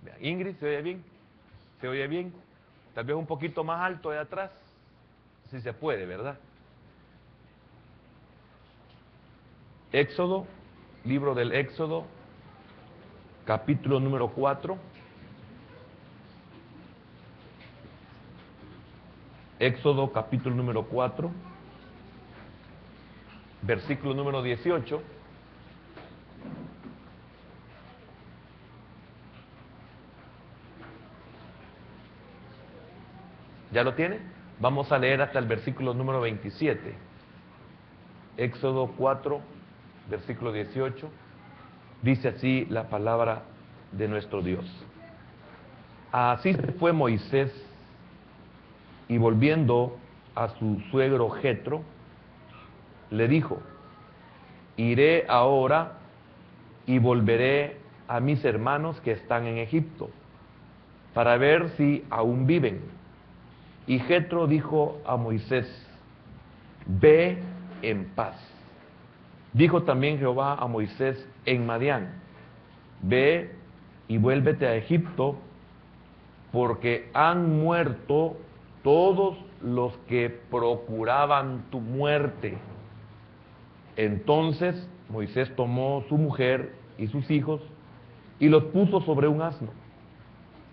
Vean, Ingrid, ¿se oye bien? ¿Se oye bien? Tal vez un poquito más alto de atrás, si se puede, ¿verdad? Éxodo, libro del Éxodo, capítulo número 4. Éxodo, capítulo número 4, versículo número 18. ¿Ya lo tiene? Vamos a leer hasta el versículo número 27. Éxodo 4, versículo 18. Dice así la palabra de nuestro Dios. Así fue Moisés, y volviendo a su suegro Jetro, le dijo: iré ahora y volveré a mis hermanos que están en Egipto, para ver si aún viven. Y Jetro dijo a Moisés: ve en paz. Dijo también Jehová a Moisés en Madián: ve y vuélvete a Egipto, porque han muerto todos los que procuraban tu muerte. Entonces Moisés tomó su mujer y sus hijos y los puso sobre un asno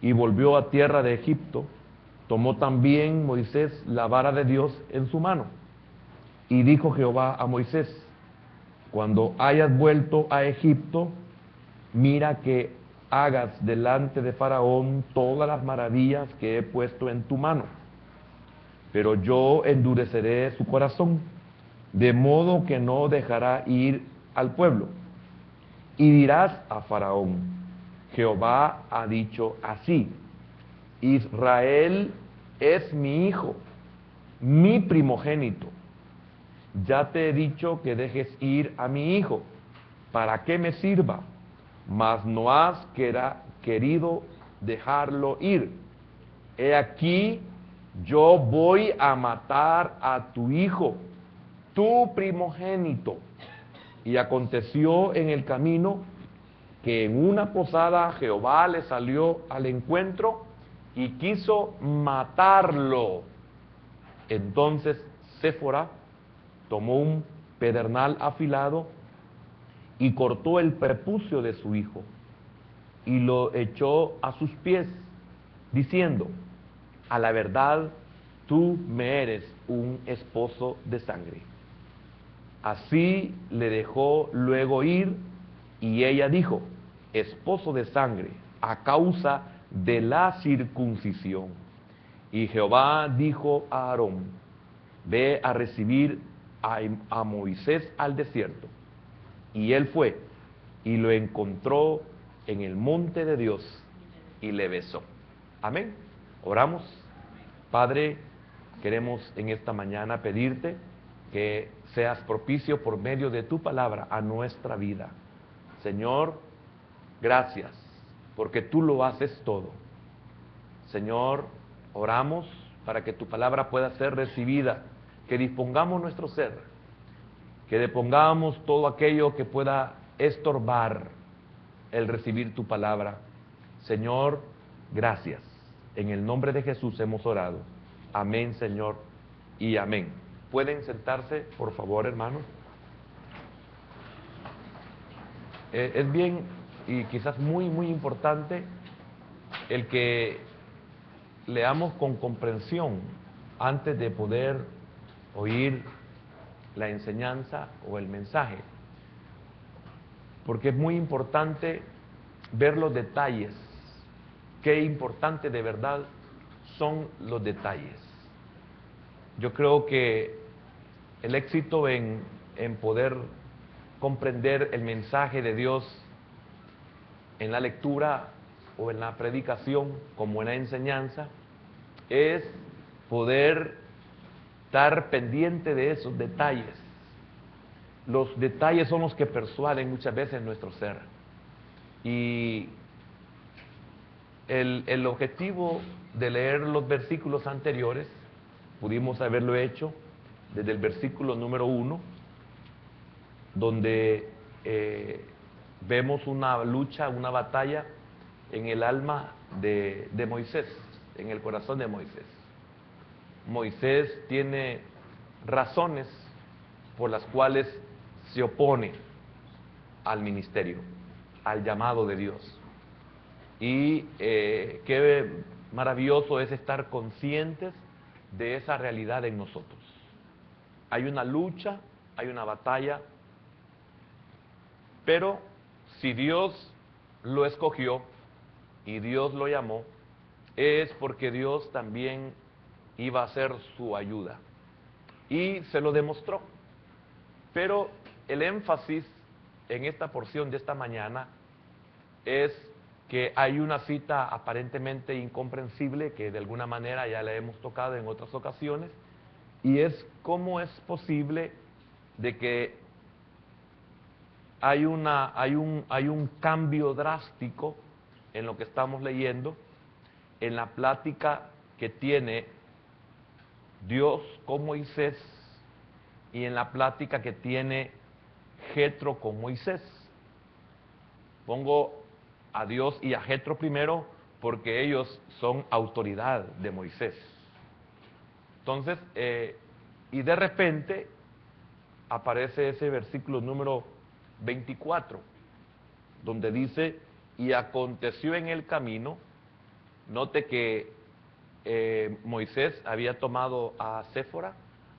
y volvió a tierra de Egipto. Tomó también Moisés la vara de Dios en su mano. Y dijo Jehová a Moisés: cuando hayas vuelto a Egipto, mira que hagas delante de Faraón todas las maravillas que he puesto en tu mano. Pero yo endureceré su corazón, de modo que no dejará ir al pueblo. Y dirás a Faraón: Jehová ha dicho así: Israel es mi hijo, mi primogénito. Ya te he dicho que dejes ir a mi hijo, para que me sirva, mas no has querido dejarlo ir. He aquí, yo voy a matar a tu hijo, tu primogénito. Y aconteció en el camino que en una posada Jehová le salió al encuentro y quiso matarlo. Entonces Séfora tomó un pedernal afilado y cortó el prepucio de su hijo y lo echó a sus pies, diciendo: a la verdad, tú me eres un esposo de sangre. Así le dejó luego ir, y ella dijo: esposo de sangre, a causa de la circuncisión. Y Jehová dijo a Aarón: ve a recibir a Moisés al desierto. Y él fue y lo encontró en el monte de Dios y le besó. Amén. Oramos. Padre, queremos en esta mañana pedirte que seas propicio por medio de tu palabra a nuestra vida. Señor, gracias, porque tú lo haces todo. Señor, oramos para que tu palabra pueda ser recibida, que dispongamos nuestro ser, que depongamos todo aquello que pueda estorbar el recibir tu palabra. Señor, gracias. En el nombre de Jesús hemos orado. Amén, Señor, y amén. ¿Pueden sentarse, por favor, hermanos? Es bien y quizás muy importante el que leamos con comprensión antes de poder oír la enseñanza o el mensaje, porque es muy importante ver los detalles. Qué importante de verdad son los detalles. Yo creo que el éxito en poder comprender el mensaje de Dios en la lectura o en la predicación como en la enseñanza es poder estar pendiente de esos detalles. Los detalles son los que persuaden muchas veces nuestro ser. Y el objetivo de leer los versículos anteriores, pudimos haberlo hecho desde el versículo número 1, donde vemos una lucha, una batalla en el alma de Moisés, en el corazón de Moisés. Moisés tiene razones por las cuales se opone al ministerio, al llamado de Dios. Y qué maravilloso es estar conscientes de esa realidad en nosotros. Hay una lucha, hay una batalla, pero si Dios lo escogió y Dios lo llamó, es porque Dios también iba a ser su ayuda. Y se lo demostró. Pero el énfasis en esta porción de esta mañana es que hay una cita aparentemente incomprensible que de alguna manera ya la hemos tocado en otras ocasiones, y es cómo es posible de que hay un cambio drástico en lo que estamos leyendo, en la plática que tiene Dios con Moisés y en la plática que tiene Jetro con Moisés. Pongo a Dios y a Jetro primero porque ellos son autoridad de Moisés. Entonces, y de repente aparece ese versículo número 24, donde dice, y aconteció en el camino, note que Moisés había tomado a Séfora,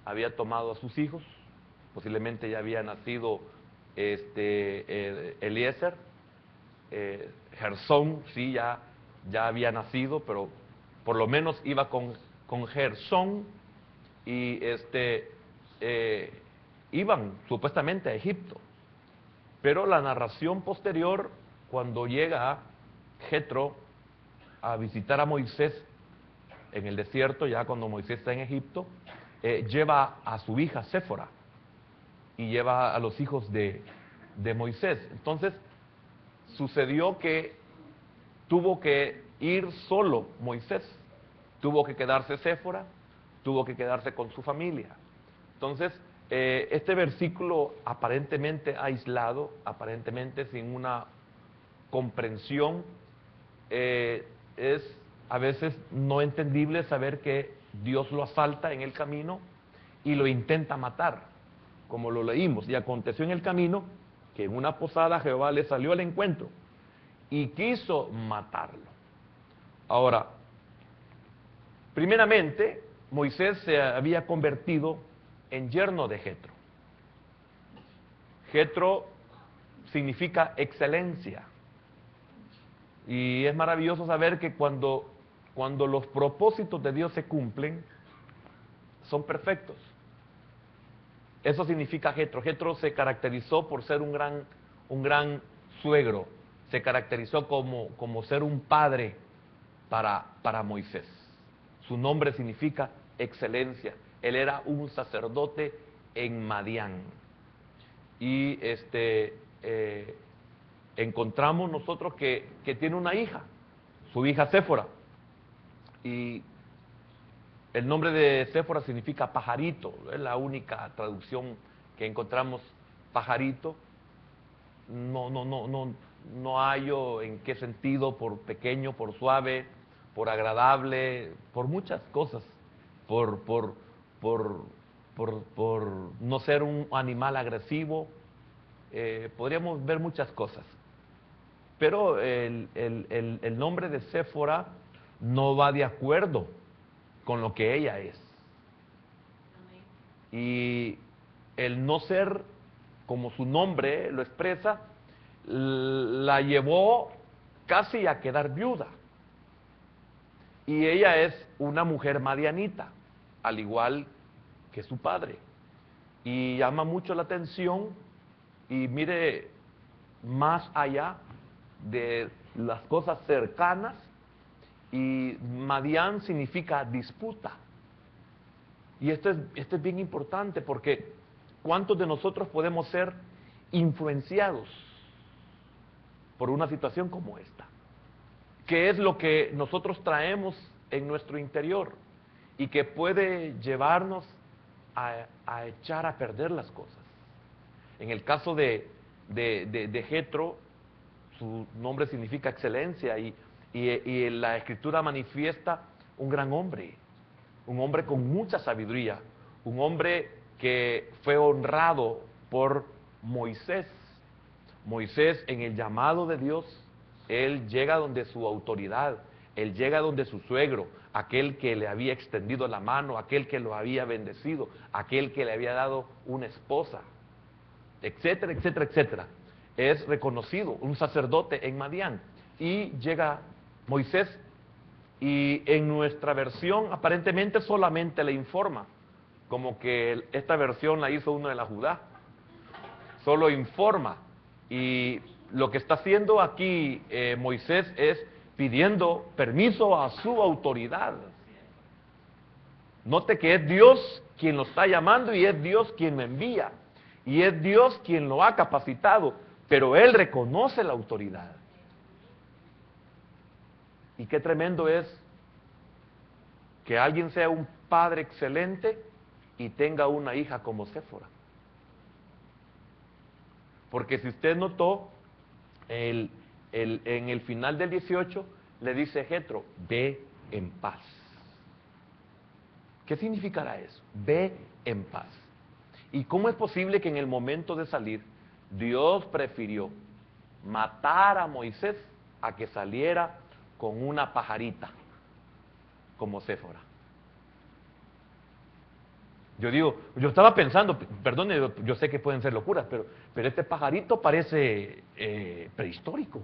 había tomado a sus hijos, posiblemente ya había nacido Eliezer, Gersón, sí, ya había nacido, pero por lo menos iba con Gersón y iban supuestamente a Egipto. Pero la narración posterior, cuando llega Jetro a visitar a Moisés en el desierto, ya cuando Moisés está en Egipto, lleva a su hija Séfora y lleva a los hijos de Moisés. Entonces, sucedió que tuvo que ir solo Moisés, tuvo que quedarse Séfora, tuvo que quedarse con su familia. Entonces, este versículo aparentemente aislado, aparentemente sin una comprensión, es a veces no entendible saber que Dios lo asalta en el camino y lo intenta matar, como lo leímos. Y aconteció en el camino que en una posada Jehová le salió al encuentro y quiso matarlo. Ahora, primeramente, Moisés se había convertido en yerno de Jetro. Jetro significa excelencia. Y es maravilloso saber que cuando los propósitos de Dios se cumplen, son perfectos. Eso significa Jetro. Jetro se caracterizó por ser un gran suegro. Se caracterizó como ser un padre para Moisés. Su nombre significa excelencia. Él era un sacerdote en Madián. Y encontramos nosotros que tiene una hija, su hija Séfora. Y el nombre de Séfora significa pajarito, es la única traducción que encontramos, pajarito. No hallo en qué sentido, por pequeño, por suave, por agradable, por muchas cosas, por no ser un animal agresivo, podríamos ver muchas cosas. Pero el nombre de Séfora no va de acuerdo con lo que ella es. Y el no ser como su nombre lo expresa, la llevó casi a quedar viuda. Y ella es una mujer madianita, al igual que su padre. Y llama mucho la atención, y mire, más allá de las cosas cercanas, y Madián significa disputa. Y esto es bien importante, porque ¿cuántos de nosotros podemos ser influenciados por una situación como esta? ¿Qué es lo que nosotros traemos en nuestro interior y que puede llevarnos a echar a perder las cosas? En el caso de Jetro, su nombre significa excelencia, y la Escritura manifiesta un gran hombre, un hombre con mucha sabiduría, un hombre que fue honrado por Moisés. Moisés, en el llamado de Dios, él llega donde su autoridad, él llega donde su suegro, aquel que le había extendido la mano, aquel que lo había bendecido, aquel que le había dado una esposa, etcétera, etcétera, etcétera. Es reconocido, un sacerdote en Madián. Y llega Moisés, y en nuestra versión aparentemente solamente le informa, como que esta versión la hizo uno de la Judá, solo informa. Y lo que está haciendo aquí Moisés es pidiendo permiso a su autoridad. Note que es Dios quien lo está llamando y es Dios quien lo envía. Y es Dios quien lo ha capacitado, pero él reconoce la autoridad. Y qué tremendo es que alguien sea un padre excelente y tenga una hija como Séfora. Porque si usted notó, en el final del 18 le dice Jetro, ve en paz. ¿Qué significará eso? Ve en paz. ¿Y cómo es posible que en el momento de salir Dios prefirió matar a Moisés a que saliera con una pajarita como Séfora? Yo digo, yo estaba pensando, perdone, yo sé que pueden ser locuras, pero este pajarito parece prehistórico.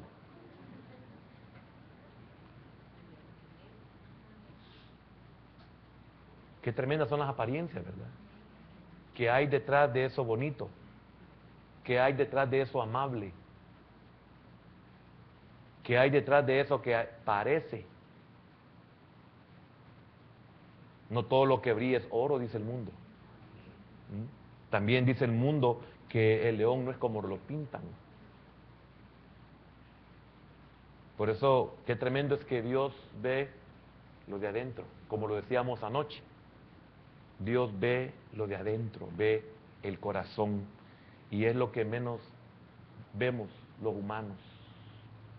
Qué tremendas son las apariencias, ¿verdad? ¿Qué hay detrás de eso bonito? ¿Qué hay detrás de eso amable? ¿Qué hay detrás de eso que parece? No todo lo que brilla es oro, dice el mundo. También dice el mundo que el león no es como lo pintan. Por eso, qué tremendo es que Dios ve lo de adentro, como lo decíamos anoche. Dios ve lo de adentro, ve el corazón, y es lo que menos vemos los humanos.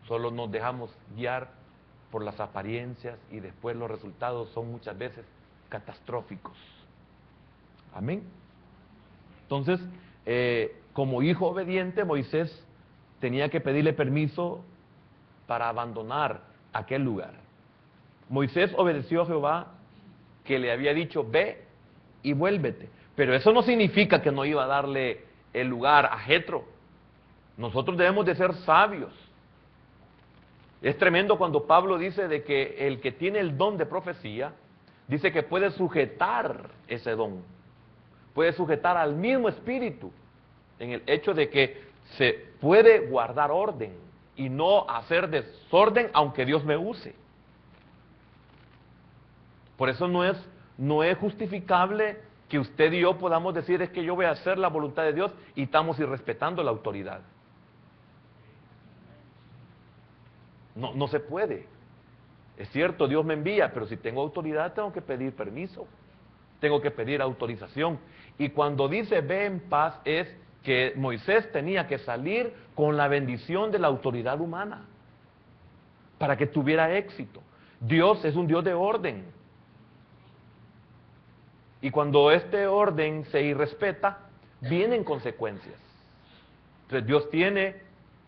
Solo nos dejamos guiar por las apariencias y después los resultados son muchas veces catastróficos. Amén. Entonces, como hijo obediente, Moisés tenía que pedirle permiso para abandonar aquel lugar. Moisés obedeció a Jehová, que le había dicho, ve y vuélvete. Pero eso no significa que no iba a darle el lugar a Jetro. Nosotros debemos de ser sabios. Es tremendo cuando Pablo dice de que el que tiene el don de profecía, dice que puede sujetar ese don. Puede sujetar al mismo espíritu, en el hecho de que se puede guardar orden y no hacer desorden aunque Dios me use. Por eso no es justificable que usted y yo podamos decir es que yo voy a hacer la voluntad de Dios y estamos irrespetando la autoridad. No se puede. Es cierto, Dios me envía, pero si tengo autoridad tengo que pedir permiso, tengo que pedir autorización. Y cuando dice ve en paz es que Moisés tenía que salir con la bendición de la autoridad humana para que tuviera éxito. Dios es un Dios de orden. Y cuando este orden se irrespeta, vienen consecuencias. Entonces Dios tiene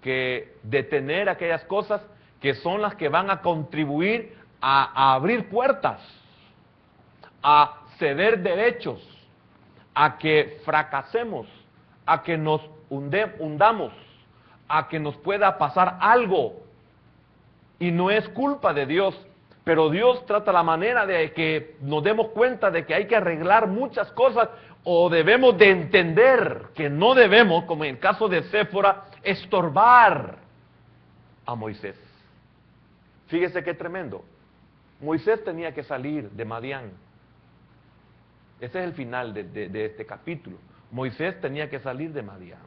que detener aquellas cosas que son las que van a contribuir a abrir puertas, a ceder derechos, a que fracasemos, a que nos hundamos, a que nos pueda pasar algo. Y no es culpa de Dios, pero Dios trata la manera de que nos demos cuenta de que hay que arreglar muchas cosas, o debemos de entender que no debemos, como en el caso de Séfora, estorbar a Moisés. Fíjese qué tremendo. Moisés tenía que salir de Madián. Ese es el final de este capítulo. Moisés tenía que salir de Madián.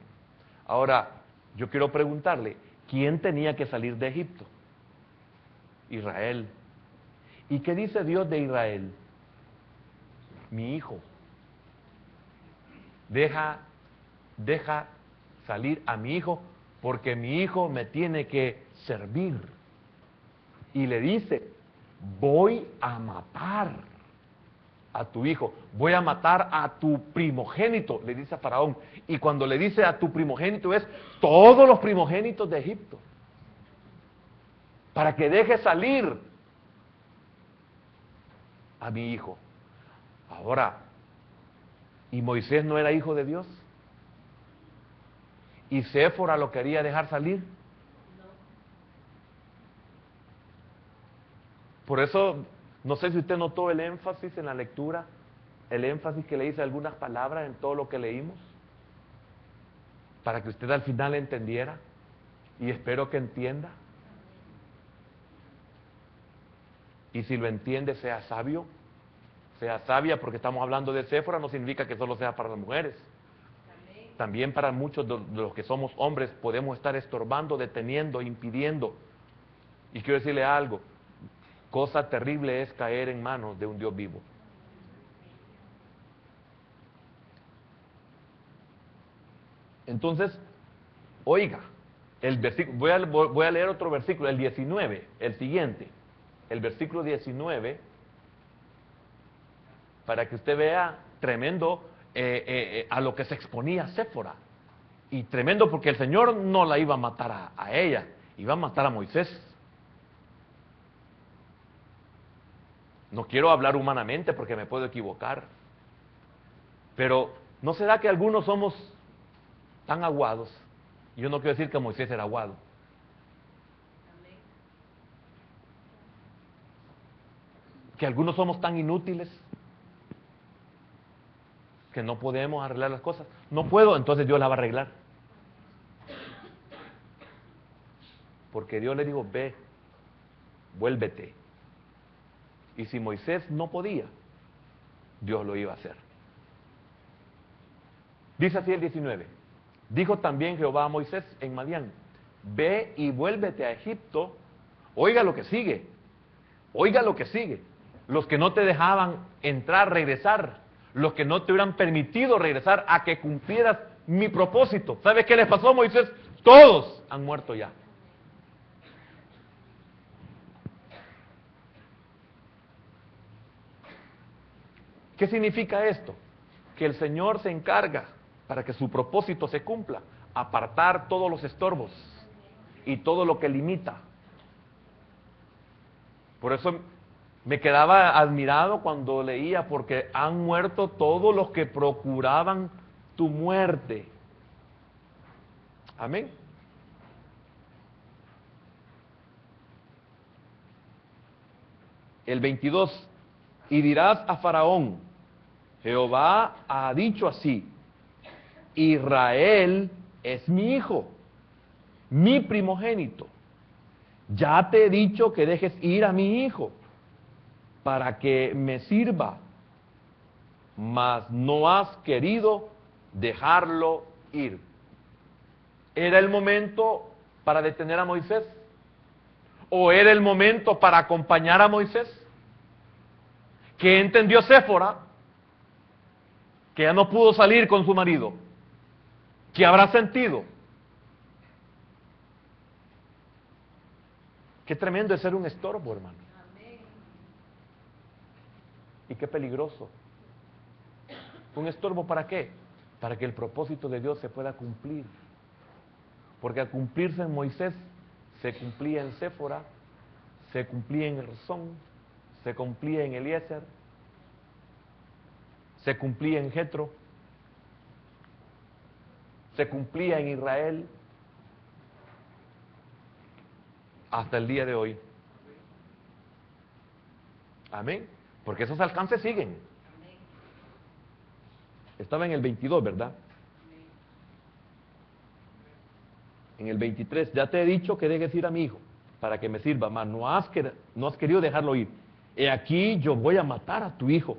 Ahora, yo quiero preguntarle, ¿quién tenía que salir de Egipto? Israel. ¿Y qué dice Dios de Israel? Mi hijo. Deja salir a mi hijo porque mi hijo me tiene que servir. Y le dice, voy a matar a tu hijo, voy a matar a tu primogénito, le dice a Faraón. Y cuando le dice a tu primogénito es todos los primogénitos de Egipto, para que deje salir a mi hijo. Ahora, ¿y Moisés no era hijo de Dios? ¿Y Séfora lo quería dejar salir? Por eso, no sé si usted notó el énfasis en la lectura, el énfasis que le hice a algunas palabras en todo lo que leímos, para que usted al final entendiera, y espero que entienda. Y si lo entiende, sea sabio, sea sabia, porque estamos hablando de Séfora, no significa que solo sea para las mujeres. También para muchos de los que somos hombres podemos estar estorbando, deteniendo, impidiendo. Y quiero decirle algo, cosa terrible es caer en manos de un Dios vivo. Entonces, oiga, el versículo, voy a leer otro versículo, el 19, el siguiente, el versículo 19, para que usted vea tremendo a lo que se exponía Séfora. Y tremendo porque el Señor no la iba a matar a ella, iba a matar a Moisés. No quiero hablar humanamente porque me puedo equivocar, pero ¿no será que algunos somos tan aguados? Yo no quiero decir que Moisés era aguado. Que algunos somos tan inútiles que no podemos arreglar las cosas. No puedo, entonces Dios la va a arreglar. Porque Dios le dijo, ve, vuélvete. Y si Moisés no podía, Dios lo iba a hacer. Dice así el 19. Dijo también Jehová a Moisés en Madián, ve y vuélvete a Egipto. Oiga lo que sigue. Oiga lo que sigue. Los que no te dejaban entrar, regresar. Los que no te hubieran permitido regresar a que cumplieras mi propósito. ¿Sabes qué les pasó a Moisés? Todos han muerto ya. ¿Qué significa esto? Que el Señor se encarga, para que su propósito se cumpla, apartar todos los estorbos y todo lo que limita. Por eso me quedaba admirado cuando leía, porque han muerto todos los que procuraban tu muerte. Amén. El 22, y dirás a Faraón, Jehová ha dicho así, Israel es mi hijo, mi primogénito. Ya te he dicho que dejes ir a mi hijo para que me sirva, mas no has querido dejarlo ir. ¿Era el momento para detener a Moisés? ¿O era el momento para acompañar a Moisés? ¿Qué entendió Séfora? Que ya no pudo salir con su marido. ¿Qué habrá sentido? Qué tremendo es ser un estorbo, hermano. Y qué peligroso. ¿Un estorbo para qué? Para que el propósito de Dios se pueda cumplir. Porque al cumplirse en Moisés, se cumplía en Séfora, se cumplía en Gersón, se cumplía en Eliezer, se cumplía en Jetro, se cumplía en Israel, hasta el día de hoy. Amén. Porque esos alcances siguen. Estaba en el 22, ¿verdad? En el 23, ya te he dicho que dejes ir a mi hijo para que me sirva, mas no has querido dejarlo ir. He aquí yo voy a matar a tu hijo,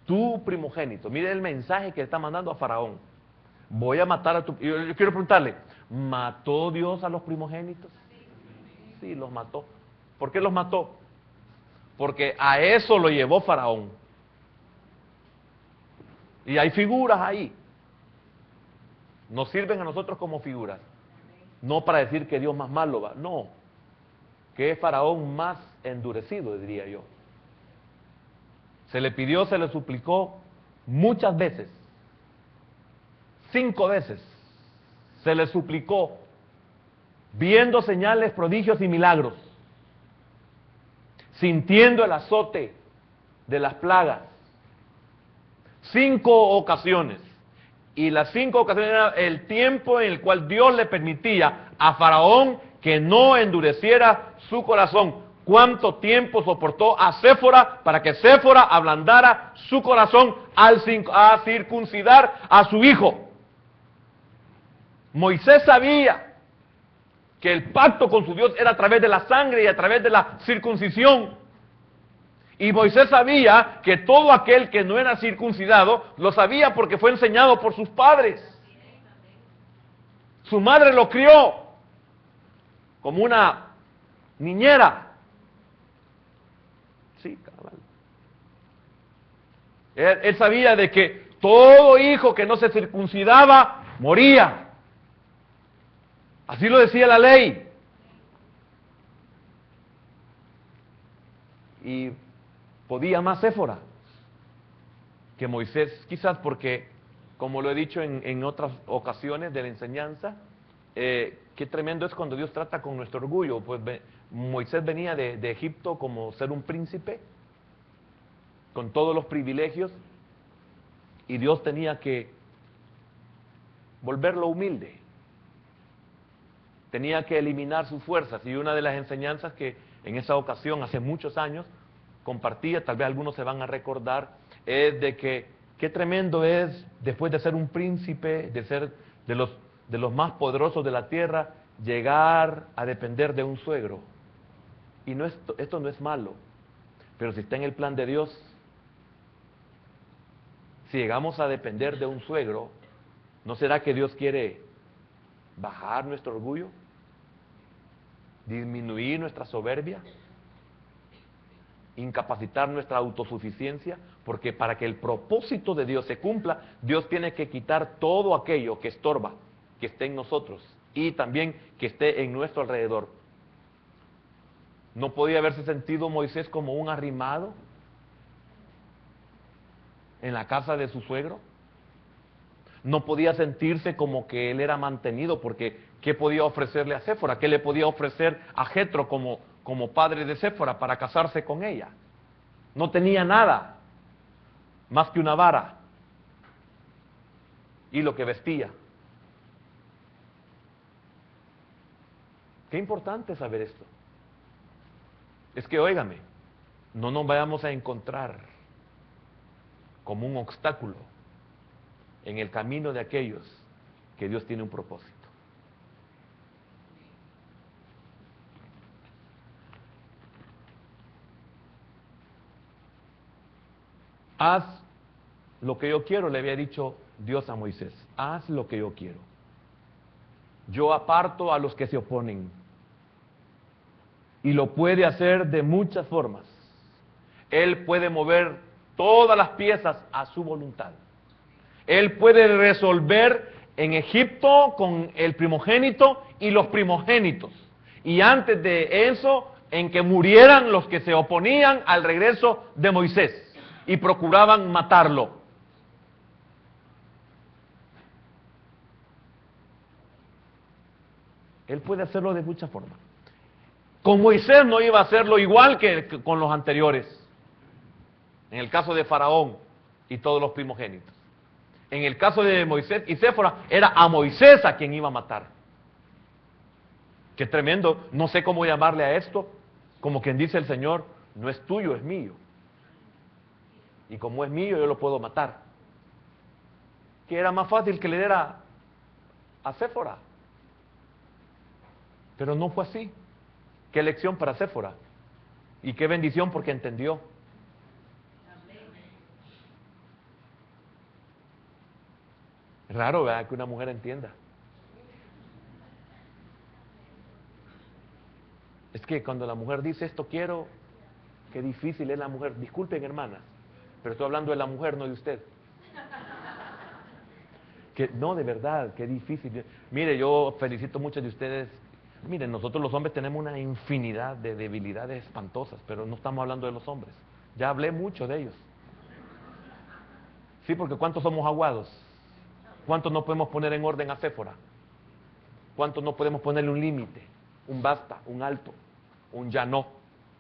tu primogénito. Mire el mensaje que está mandando a Faraón. Voy a matar a tu... Yo quiero preguntarle, ¿mató Dios a los primogénitos? Sí, los mató. ¿Por qué los mató? Porque a eso lo llevó Faraón. Y hay figuras ahí. Nos sirven a nosotros como figuras. No para decir que Dios más malo va, no, que es Faraón más endurecido, diría yo. Se le pidió, se le suplicó muchas veces, 5 veces, se le suplicó, viendo señales, prodigios y milagros, sintiendo el azote de las plagas, 5 ocasiones. Y las 5 ocasiones era el tiempo en el cual Dios le permitía a Faraón que no endureciera su corazón. ¿Cuánto tiempo soportó a Séfora para que Séfora ablandara su corazón a circuncidar a su hijo? Moisés sabía que el pacto con su Dios era a través de la sangre y a través de la circuncisión. Y Moisés sabía que todo aquel que no era circuncidado, lo sabía porque fue enseñado por sus padres. Su madre lo crió como una niñera. Sí, cabal. Él sabía de que todo hijo que no se circuncidaba, moría. Así lo decía la ley. Y podía más Séfora que Moisés, quizás porque, como lo he dicho en otras ocasiones de la enseñanza, qué tremendo es cuando Dios trata con nuestro orgullo. Pues Moisés venía de Egipto como ser un príncipe, con todos los privilegios, y Dios tenía que volverlo humilde. Tenía que eliminar sus fuerzas, y una de las enseñanzas que en esa ocasión, hace muchos años, compartía, tal vez algunos se van a recordar, es de que qué tremendo es, después de ser un príncipe, de ser de los más poderosos de la tierra, llegar a depender de un suegro. Y no esto no es malo, pero si está en el plan de Dios, si llegamos a depender de un suegro, ¿no será que Dios quiere bajar nuestro orgullo? ¿Disminuir nuestra soberbia? ¿Incapacitar nuestra autosuficiencia? Porque para que el propósito de Dios se cumpla, Dios tiene que quitar todo aquello que estorba, que esté en nosotros y también que esté en nuestro alrededor. ¿No podía haberse sentido Moisés como un arrimado en la casa de su suegro? No podía sentirse como que él era mantenido, porque ¿qué podía ofrecerle a Séfora? ¿Qué le podía ofrecer a Jetro como padre de Séfora para casarse con ella? No tenía nada más que una vara y lo que vestía. Qué importante saber esto. Es que, óigame, no nos vayamos a encontrar como un obstáculo en el camino de aquellos que Dios tiene un propósito. Haz lo que yo quiero, le había dicho Dios a Moisés. Haz lo que yo quiero. Yo aparto a los que se oponen. Y lo puede hacer de muchas formas. Él puede mover todas las piezas a su voluntad. Él puede resolver en Egipto con el primogénito y los primogénitos. Y antes de eso, en que murieran los que se oponían al regreso de Moisés y procuraban matarlo. Él puede hacerlo de muchas formas. Con Moisés no iba a hacerlo igual que con los anteriores. En el caso de Faraón y todos los primogénitos. En el caso de Moisés y Séfora, era a Moisés a quien iba a matar. Qué tremendo, no sé cómo llamarle a esto, como quien dice el Señor, no es tuyo, es mío. Y como es mío, yo lo puedo matar. Que era más fácil que le diera a Séfora. Pero no fue así. Qué lección para Séfora. Y qué bendición porque entendió. Es raro, ¿verdad?, que una mujer entienda. Es que cuando la mujer dice esto quiero, qué difícil es la mujer. Disculpen, hermanas, pero estoy hablando de la mujer, no de usted. Que, no, de verdad, qué difícil. Mire, yo felicito a muchos de ustedes. Miren, nosotros los hombres tenemos una infinidad de debilidades espantosas, pero no estamos hablando de los hombres. Ya hablé mucho de ellos. Sí, porque ¿cuántos somos aguados? ¿Cuántos no podemos poner en orden a Séfora? ¿Cuántos no podemos ponerle un límite? Un basta, un alto, un ya no.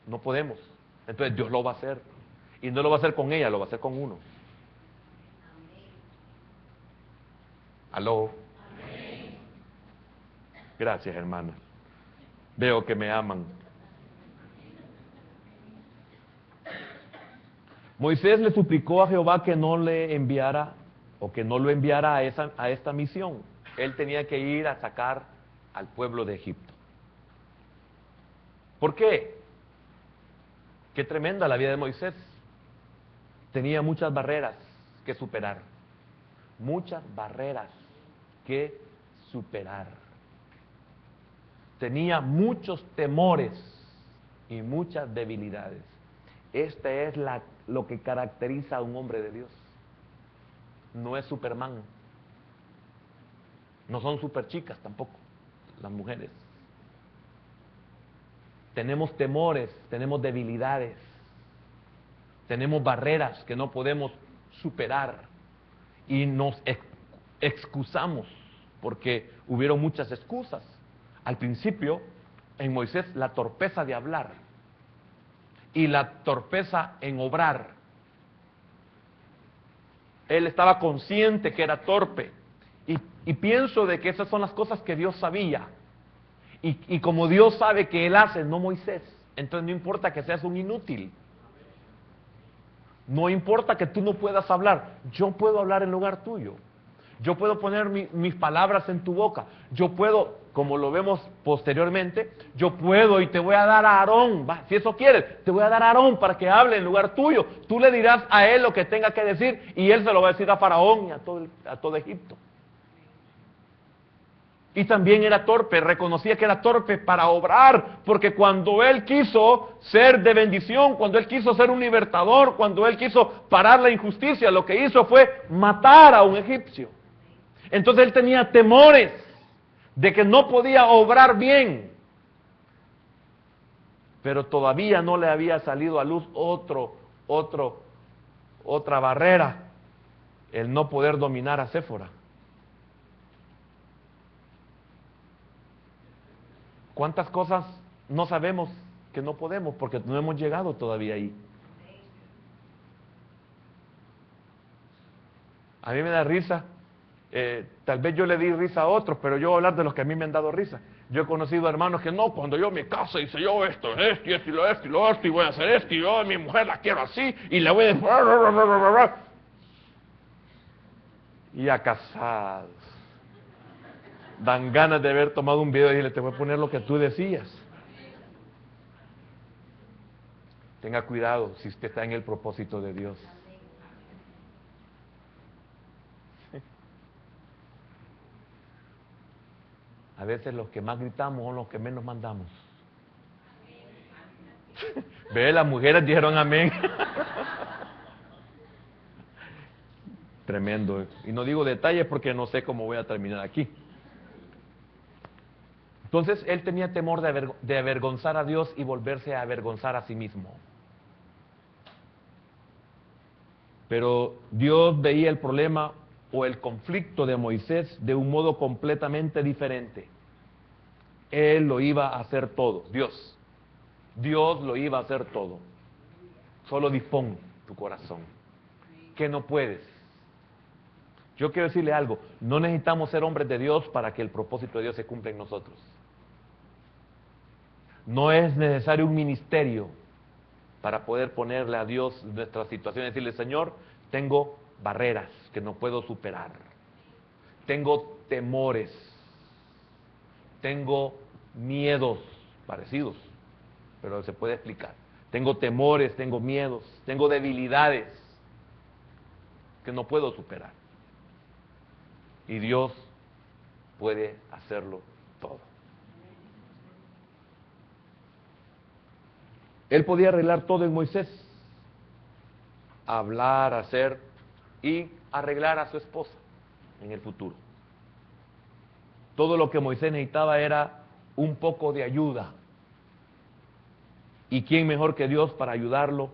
No podemos. Entonces Dios lo va a hacer. Y no lo va a hacer con ella, lo va a hacer con uno. ¿Aló? Gracias, hermana. Veo que me aman. Moisés le suplicó a Jehová que no le enviara o que no lo enviara a esta misión. Él tenía que ir a sacar al pueblo de Egipto. ¿Por qué? Qué tremenda la vida de Moisés. Tenía muchas barreras que superar. Muchas barreras que superar. Tenía muchos temores y muchas debilidades. Esta es lo que caracteriza a un hombre de Dios. No es Superman. No son super chicas tampoco, las mujeres. Tenemos temores, tenemos debilidades, tenemos barreras que no podemos superar y nos excusamos porque hubieron muchas excusas. Al principio, en Moisés, la torpeza de hablar y la torpeza en obrar. Él estaba consciente que era torpe y pienso de que esas son las cosas que Dios sabía. Y como Dios sabe que Él hace, no Moisés, entonces no importa que seas un inútil. No importa que tú no puedas hablar, yo puedo hablar en lugar tuyo. Yo puedo poner mis palabras en tu boca. Yo puedo, como lo vemos posteriormente, yo puedo y te voy a dar a Aarón. Si eso quieres, te voy a dar a Aarón para que hable en lugar tuyo. Tú le dirás a él lo que tenga que decir y él se lo va a decir a Faraón y a todo Egipto. Y también era torpe, reconocía que era torpe para obrar, porque cuando él quiso ser de bendición, cuando él quiso ser un libertador, cuando él quiso parar la injusticia, lo que hizo fue matar a un egipcio. Entonces él tenía temores de que no podía obrar bien, pero todavía no le había salido a luz otra barrera, el no poder dominar a Séfora. ¿Cuántas cosas no sabemos que no podemos porque no hemos llegado todavía ahí? A mí me da risa, tal vez yo le di risa a otros, pero yo voy a hablar de los que a mí me han dado risa. Yo he conocido hermanos que no, cuando yo me caso hice yo esto y lo otro, y voy a hacer esto, y yo a mi mujer la quiero así, y la voy a... Y a casados. Dan ganas de haber tomado un video y decirle, te voy a poner lo que tú decías. Tenga cuidado si usted está en el propósito de Dios. A veces los que más gritamos son los que menos mandamos. Ve, las mujeres dijeron amén. Tremendo. Y no digo detalles porque no sé cómo voy a terminar aquí. Entonces él tenía temor de avergonzar a Dios y volverse a avergonzar a sí mismo. Pero Dios veía el problema o el conflicto de Moisés de un modo completamente diferente. Él lo iba a hacer todo, Dios lo iba a hacer todo. Solo dispón tu corazón, que no puedes. Yo quiero decirle algo, no necesitamos ser hombres de Dios para que el propósito de Dios se cumpla en nosotros. No es necesario un ministerio para poder ponerle a Dios nuestra situación y decirle, Señor, tengo barreras que no puedo superar. Tengo temores. Tengo miedos parecidos, pero se puede explicar. Tengo temores, tengo miedos, tengo debilidades que no puedo superar. Y Dios puede hacerlo todo. Él podía arreglar todo en Moisés. Hablar, hacer y arreglar a su esposa. en el futuro. Todo lo que Moisés necesitaba era un poco de ayuda. ¿Y quién mejor que Dios para ayudarlo?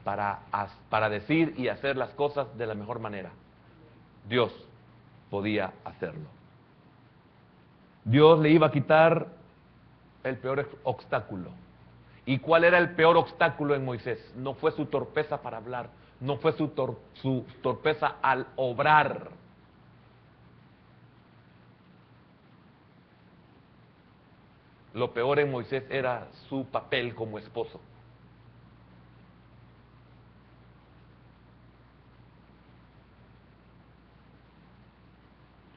Para decir y hacer las cosas de la mejor manera. Dios podía hacerlo. Dios le iba a quitar el peor obstáculo. ¿Y cuál era el peor obstáculo en Moisés? No fue su torpeza para hablar, no fue su torpeza al obrar. Lo peor en Moisés era su papel como esposo.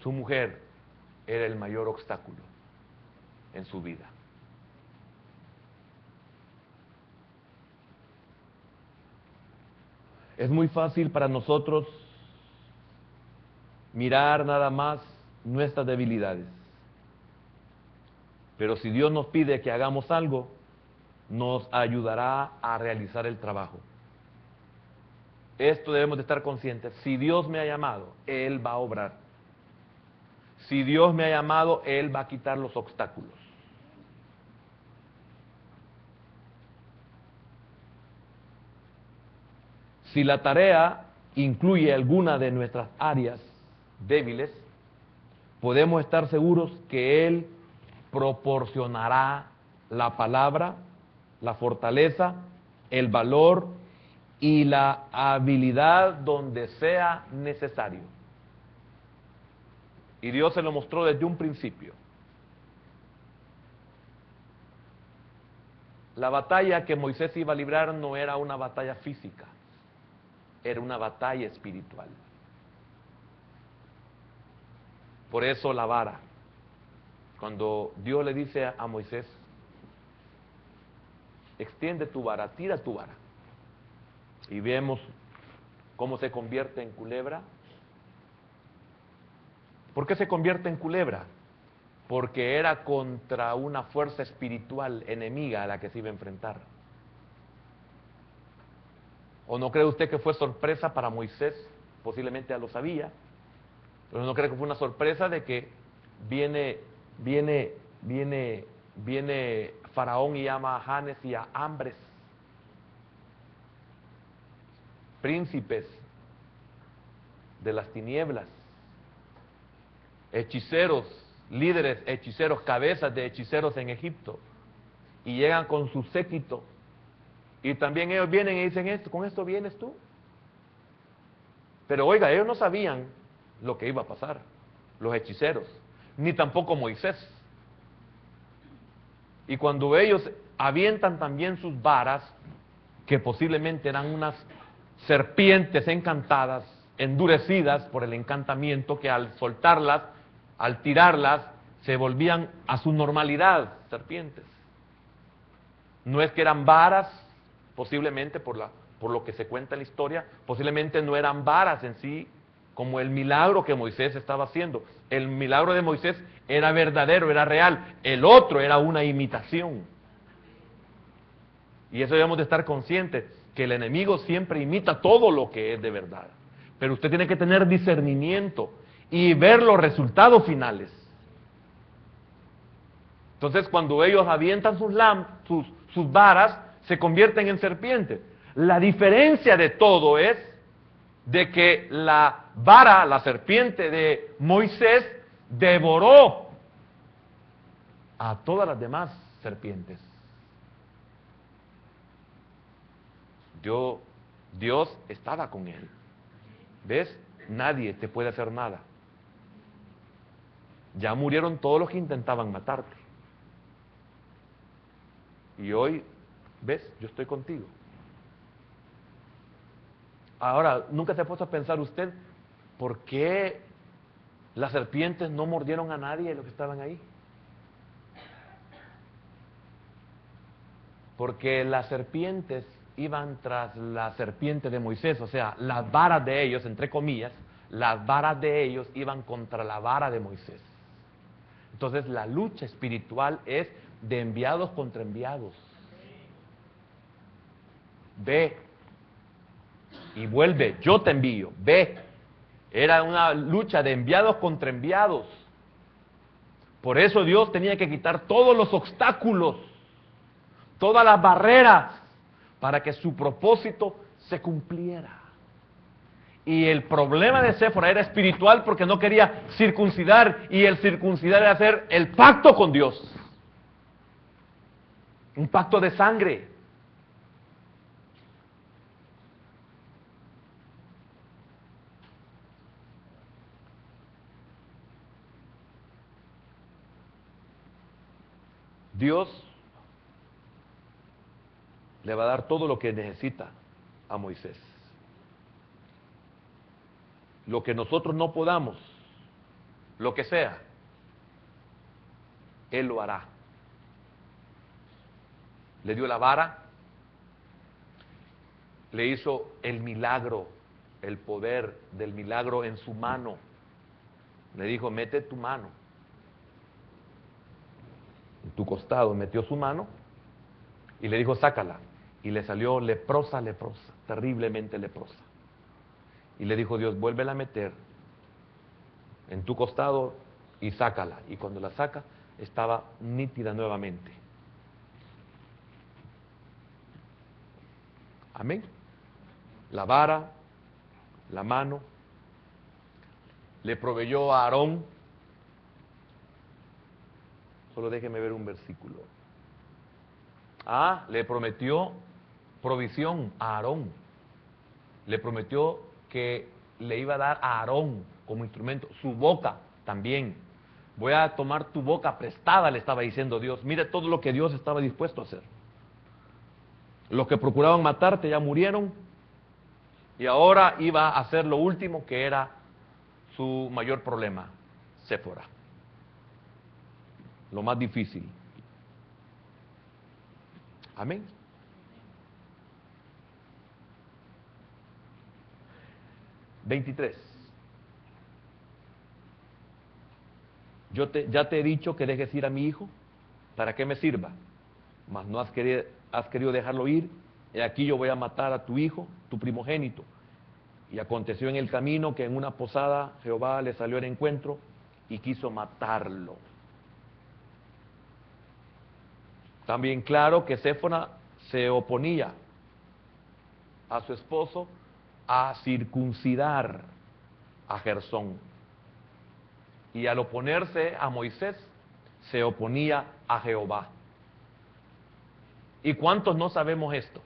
Su mujer era el mayor obstáculo en su vida. Es muy fácil para nosotros mirar nada más nuestras debilidades. Pero si Dios nos pide que hagamos algo, nos ayudará a realizar el trabajo. Esto debemos de estar conscientes. Si Dios me ha llamado, Él va a obrar. Si Dios me ha llamado, Él va a quitar los obstáculos. Si la tarea incluye alguna de nuestras áreas débiles, podemos estar seguros que Él proporcionará la palabra, la fortaleza, el valor y la habilidad donde sea necesario. Y Dios se lo mostró desde un principio. La batalla que Moisés iba a librar no era una batalla física, era una batalla espiritual. Por eso la vara. Cuando Dios le dice a Moisés, extiende tu vara, tira tu vara. Y vemos cómo se convierte en culebra. ¿Por qué se convierte en culebra? Porque era contra una fuerza espiritual enemiga a la que se iba a enfrentar. ¿O no cree usted que fue sorpresa para Moisés? Posiblemente ya lo sabía. Pero no cree que fue una sorpresa de que viene Faraón y llama a Janes y a Hambres, príncipes de las tinieblas, hechiceros, líderes hechiceros, cabezas de hechiceros en Egipto, y llegan con su séquito, y también ellos vienen y dicen esto, ¿con esto vienes tú? Pero oiga, ellos no sabían lo que iba a pasar, los hechiceros, ni tampoco Moisés. Y cuando ellos avientan también sus varas, que posiblemente eran unas serpientes encantadas, endurecidas por el encantamiento, que al soltarlas, al tirarlas, se volvían a su normalidad, serpientes. No es que eran varas, posiblemente por lo que se cuenta en la historia, posiblemente no eran varas en sí, como el milagro que Moisés estaba haciendo. El milagro de Moisés era verdadero, era real. El otro era una imitación. Y eso debemos de estar conscientes, que el enemigo siempre imita todo lo que es de verdad. Pero usted tiene que tener discernimiento y ver los resultados finales. Entonces, cuando ellos avientan sus varas, se convierten en serpientes. La diferencia de todo es de que la vara, la serpiente de Moisés, devoró a todas las demás serpientes. Dios estaba con él. ¿Ves? Nadie te puede hacer nada. Ya murieron todos los que intentaban matarte. Y hoy, ¿ves? Yo estoy contigo. Ahora, ¿nunca se ha puesto a pensar usted por qué las serpientes no mordieron a nadie de los que estaban ahí? Porque las serpientes iban tras la serpiente de Moisés, o sea, las varas de ellos, entre comillas, las varas de ellos iban contra la vara de Moisés. Entonces, la lucha espiritual es de enviados contra enviados. Ve y vuelve, yo te envío, ve. Era una lucha de enviados contra enviados. Por eso Dios tenía que quitar todos los obstáculos, todas las barreras, para que su propósito se cumpliera. Y el problema de Séfora era espiritual porque no quería circuncidar, y el circuncidar era hacer el pacto con Dios. Un pacto de sangre. Dios le va a dar todo lo que necesita a Moisés. Lo que nosotros no podamos, lo que sea, Él lo hará. Le dio la vara, le hizo el milagro, el poder del milagro en su mano. Le dijo, mete tu mano en tu costado. Metió su mano y le dijo, sácala. Y le salió leprosa, terriblemente leprosa. Y le dijo Dios, vuélvela a meter en tu costado y sácala. Y cuando la saca, estaba nítida nuevamente. Amén. La vara, la mano, le proveyó a Aarón. Solo déjeme ver un versículo. Le prometió provisión a Aarón. Le prometió que le iba a dar a Aarón como instrumento, su boca también. Voy a tomar tu boca prestada, le estaba diciendo Dios. Mire todo lo que Dios estaba dispuesto a hacer. Los que procuraban matarte ya murieron, y ahora iba a hacer lo último, que era su mayor problema, Séfora. Lo más difícil. Amén. (23) Ya te he dicho que dejes ir a mi hijo, para que me sirva, mas no has querido dejarlo ir. Y aquí yo voy a matar a tu hijo, tu primogénito. Y aconteció en el camino que en una posada Jehová le salió al encuentro y quiso matarlo. También claro que Séfora se oponía a su esposo a circuncidar a Gersón. Y al oponerse a Moisés, se oponía a Jehová. ¿Y cuántos no sabemos esto?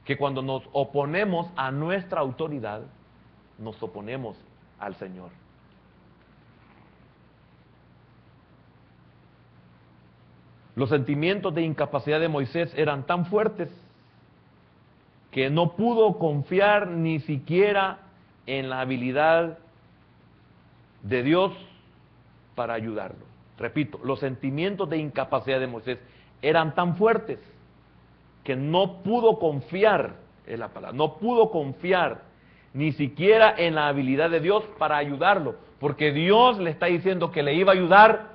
Que cuando nos oponemos a nuestra autoridad, nos oponemos al Señor. Los sentimientos de incapacidad de Moisés eran tan fuertes que no pudo confiar ni siquiera en la habilidad de Dios para ayudarlo. Repito, los sentimientos de incapacidad de Moisés eran tan fuertes que no pudo confiar en la palabra, no pudo confiar ni siquiera en la habilidad de Dios para ayudarlo, porque Dios le está diciendo que le iba a ayudar,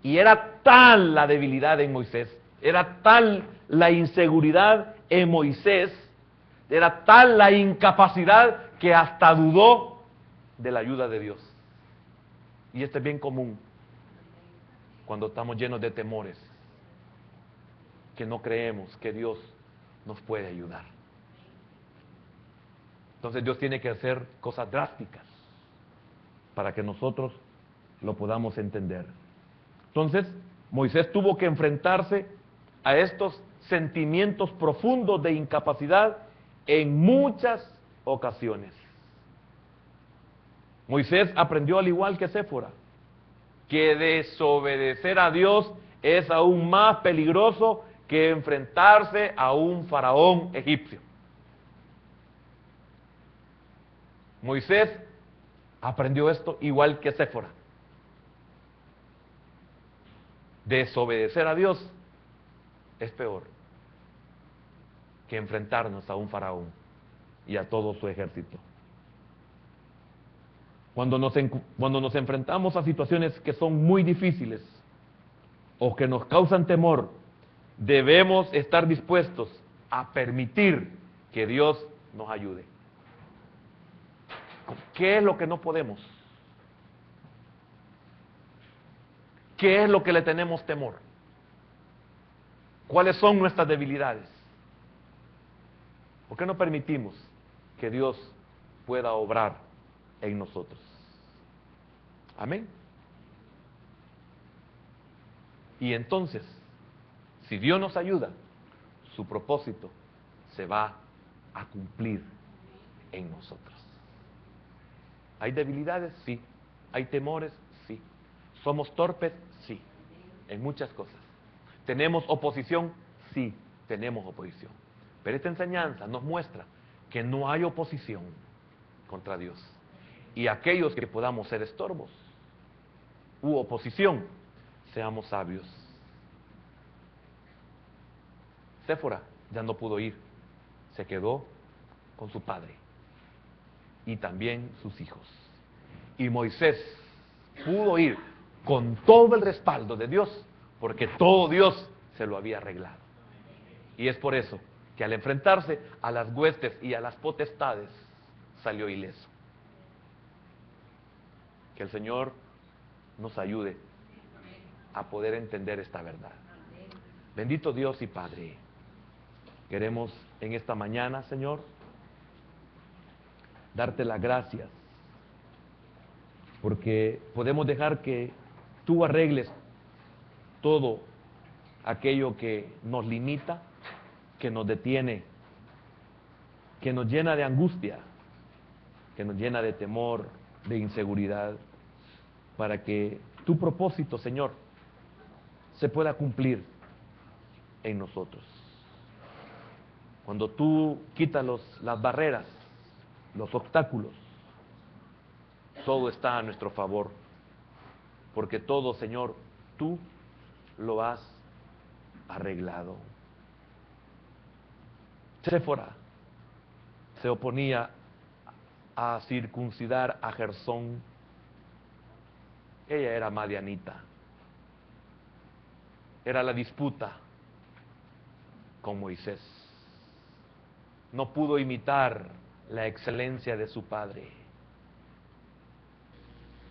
y era tal la debilidad en Moisés, era tal la inseguridad en Moisés, era tal la incapacidad que hasta dudó de la ayuda de Dios. Y esto es bien común cuando estamos llenos de temores, que no creemos que Dios nos puede ayudar. Entonces Dios tiene que hacer cosas drásticas para que nosotros lo podamos entender. Entonces Moisés tuvo que enfrentarse a estos sentimientos profundos de incapacidad en muchas ocasiones. Moisés aprendió, al igual que Séfora, que desobedecer a Dios es aún más peligroso que enfrentarse a un faraón egipcio. Moisés aprendió esto igual que Séfora. Desobedecer a Dios es peor que enfrentarnos a un faraón y a todo su ejército. Cuando nos enfrentamos a situaciones que son muy difíciles o que nos causan temor, debemos estar dispuestos a permitir que Dios nos ayude. ¿Qué es lo que no podemos? ¿Qué es lo que le tenemos temor? ¿Cuáles son nuestras debilidades? ¿Por qué no permitimos que Dios pueda obrar en nosotros? Amén. Y entonces, si Dios nos ayuda, su propósito se va a cumplir en nosotros. ¿Hay debilidades? Sí. ¿Hay temores? Sí. ¿Somos torpes? Sí. En muchas cosas. ¿Tenemos oposición? Sí, tenemos oposición. Pero esta enseñanza nos muestra que no hay oposición contra Dios. Y aquellos que podamos ser estorbos u oposición, seamos sabios. Séfora ya no pudo ir, se quedó con su padre y también sus hijos. Y Moisés pudo ir con todo el respaldo de Dios, porque todo Dios se lo había arreglado. Y es por eso que al enfrentarse a las huestes y a las potestades, salió ileso. Que el Señor nos ayude a poder entender esta verdad. Bendito Dios y Padre, queremos en esta mañana, Señor, darte las gracias, porque podemos dejar que tú arregles todo aquello que nos limita, que nos detiene, que nos llena de angustia, que nos llena de temor, de inseguridad, para que tu propósito, Señor, se pueda cumplir en nosotros. Cuando tú quitas las barreras, los obstáculos, todo está a nuestro favor, porque todo, Señor, tú lo has arreglado. Séfora se oponía a circuncidar a Gersón. Ella era madianita. Era la disputa con Moisés. No pudo imitar la excelencia de su padre.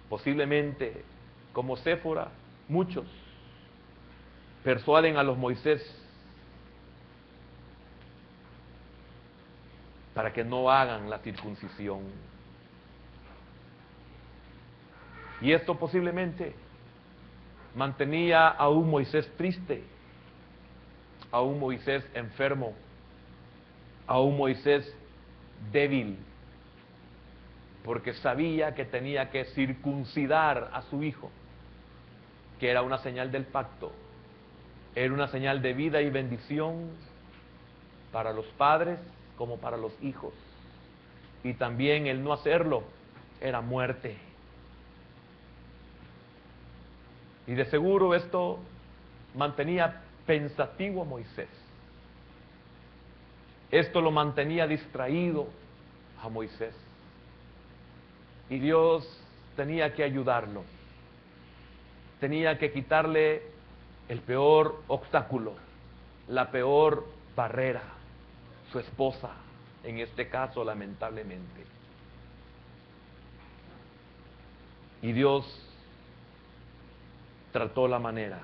Posiblemente, como Séfora, muchos persuaden a los Moisés para que no hagan la circuncisión. Y esto posiblemente mantenía a un Moisés triste, a un Moisés enfermo, a un Moisés débil, porque sabía que tenía que circuncidar a su hijo, que era una señal del pacto, era una señal de vida y bendición para los padres como para los hijos. Y también el no hacerlo era muerte. Y de seguro esto mantenía pensativo a Moisés. Esto lo mantenía distraído a Moisés. Y Dios tenía que ayudarlo. Tenía que quitarle el peor obstáculo, la peor barrera, su esposa, en este caso lamentablemente. Y Dios trató la manera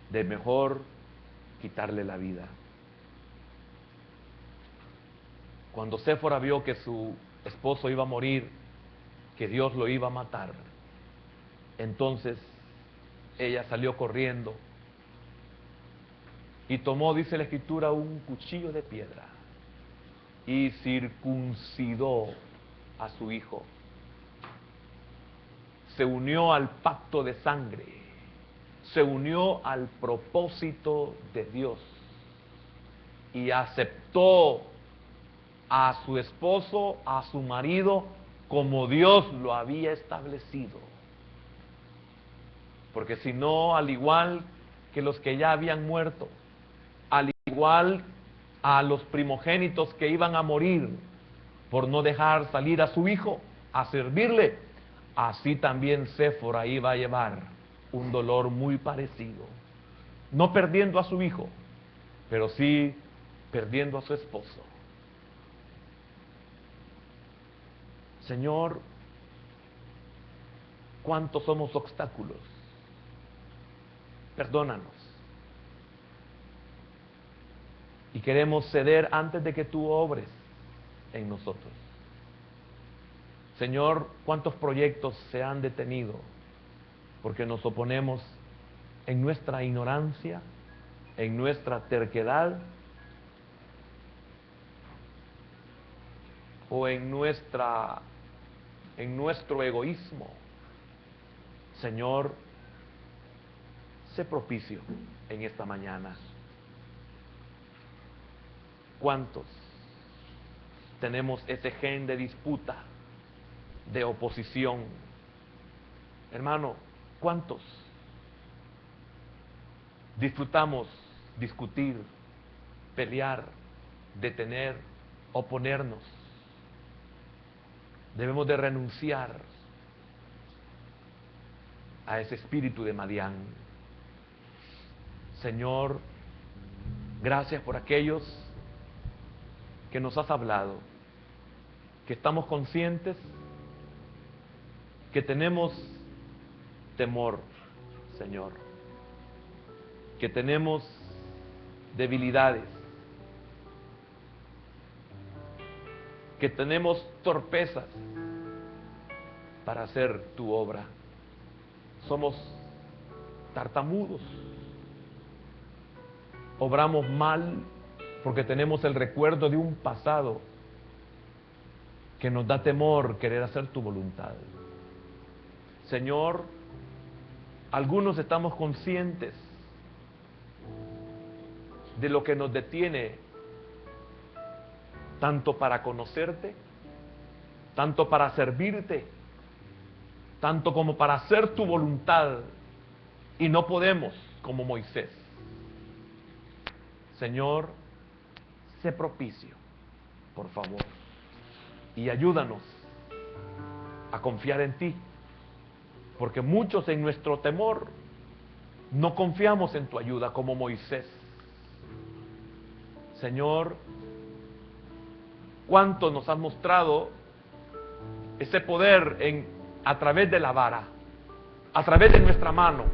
de mejor quitarle la vida. Cuando Séfora vio que su esposo iba a morir, que Dios lo iba a matar, entonces ella salió corriendo y tomó, dice la Escritura, un cuchillo de piedra y circuncidó a su hijo. Se unió al pacto de sangre, se unió al propósito de Dios y aceptó a su esposo, a su marido, como Dios lo había establecido. Porque si no, al igual que los que ya habían muerto, al igual a los primogénitos que iban a morir por no dejar salir a su hijo a servirle, así también Séfora iba a llevar un dolor muy parecido. No perdiendo a su hijo, pero sí perdiendo a su esposo. Señor, ¿cuántos somos obstáculos? Perdónanos. Y queremos ceder antes de que tú obres en nosotros. Señor, ¿cuántos proyectos se han detenido porque nos oponemos en nuestra ignorancia, en nuestra terquedad o en nuestro egoísmo? Señor, sé propicio en esta mañana. ¿Cuántos tenemos ese gen de disputa, de oposición? Hermano, ¿cuántos disfrutamos discutir, pelear, detener, oponernos? Debemos de renunciar a ese espíritu de Madián. Señor, gracias por aquellos que nos has hablado, que estamos conscientes, que tenemos temor, Señor, que tenemos debilidades, que tenemos torpezas para hacer tu obra. Somos tartamudos, obramos mal porque tenemos el recuerdo de un pasado que nos da temor querer hacer tu voluntad. Señor, algunos estamos conscientes de lo que nos detiene, tanto para conocerte, tanto para servirte, tanto como para hacer tu voluntad, y no podemos como Moisés. Señor, sé propicio, por favor, y ayúdanos a confiar en ti, porque muchos en nuestro temor no confiamos en tu ayuda como Moisés. Señor, cuánto nos has mostrado ese poder a través de la vara, a través de nuestra mano.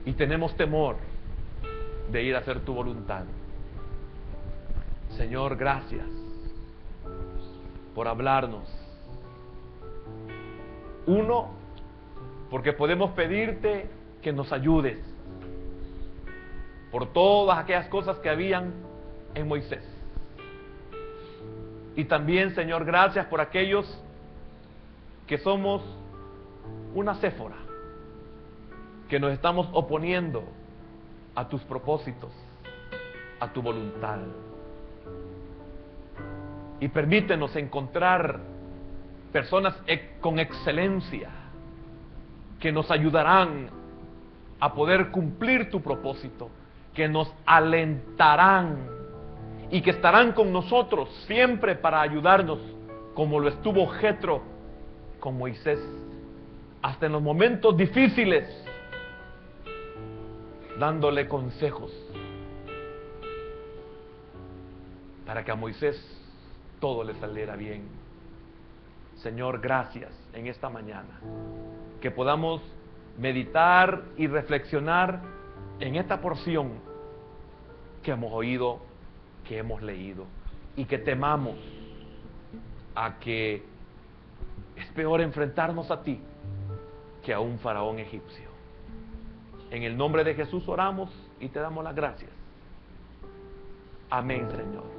Y tenemos temor de ir a hacer tu voluntad. Señor, gracias por hablarnos. Uno, porque podemos pedirte que nos ayudes por todas aquellas cosas que habían en Moisés. Y también, Señor, gracias por aquellos que somos una Séfora, que nos estamos oponiendo a tus propósitos, a tu voluntad. Y permítenos encontrar personas con excelencia que nos ayudarán a poder cumplir tu propósito, que nos alentarán y que estarán con nosotros siempre para ayudarnos, como lo estuvo Jetro con Moisés, hasta en los momentos difíciles, dándole consejos para que a Moisés todo le saliera bien. Señor, gracias en esta mañana, que podamos meditar y reflexionar en esta porción que hemos oído, que hemos leído, y que temamos a que es peor enfrentarnos a ti que a un faraón egipcio. En el nombre de Jesús oramos y te damos las gracias. Amén, Señor.